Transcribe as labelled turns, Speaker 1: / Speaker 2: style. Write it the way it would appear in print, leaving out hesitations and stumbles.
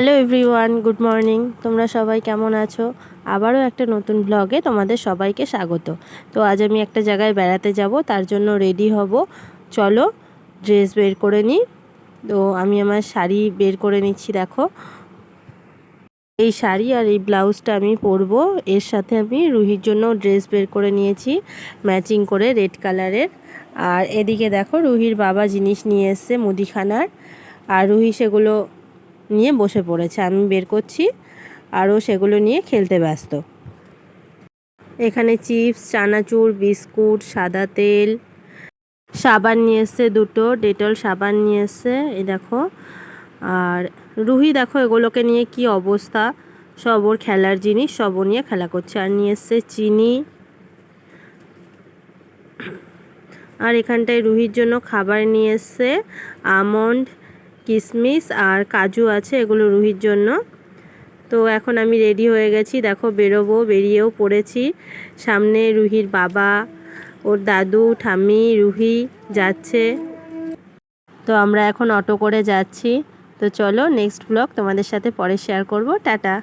Speaker 1: Hello everyone, good morning. তোমরা সবাই কেমন আছো? আবারও একটা নতুন ব্লগে তোমাদের সবাইকে স্বাগত। তো আজ আমি একটা জায়গায় বেড়াতে যাব, তার জন্য রেডি হব। চলো ড্রেস বের করে নিই। তো আমি আমার শাড়ি বের করে নিচ্ছি। দেখো, এই শাড়ি আর এই ব্লাউজটা আমি পরবো। এর সাথে আমি রুহির জন্য ড্রেস বের করে নিয়েছি ম্যাচিং করে, রেড কালারের। আর এদিকে দেখো, রুহির বাবা জিনিস নিয়ে এসছে মুদিখানার, আর রুহি সেগুলো নিয়ে বসে পড়েছে। আমি বের করছি, আরও সেগুলো নিয়ে খেলতে ব্যস্ত। এখানে চিপস, চানাচুর, বিস্কুট, সাদা তেল, সাবান নিয়ে এসছে দুটো, ডেটল সাবান নিয়ে এসছে, এই দেখো। আর রুহি দেখো এগুলোকে নিয়ে কি অবস্থা, সব ওর খেলার জিনিস, সব ও নিয়ে খেলা করছে। আর নিয়ে এসছে চিনি। আর এখানটায় রুহির জন্য খাবার নিয়ে এসছে আমন্ড, কিশমিশ আর কাজু আছে, এগুলো রুহির জন্য। তো এখন আমি রেডি হয়ে গেছি, দেখো বেরোবো, বেরিয়েও পড়েছি। সামনে রুহির বাবা, ওর দাদু, ঠাম্মি, রুহি যাচ্ছে। তো আমরা এখন অটো করে যাচ্ছি। তো চলো, নেক্সট ব্লগ তোমাদের সাথে পরে শেয়ার করব। টাটা।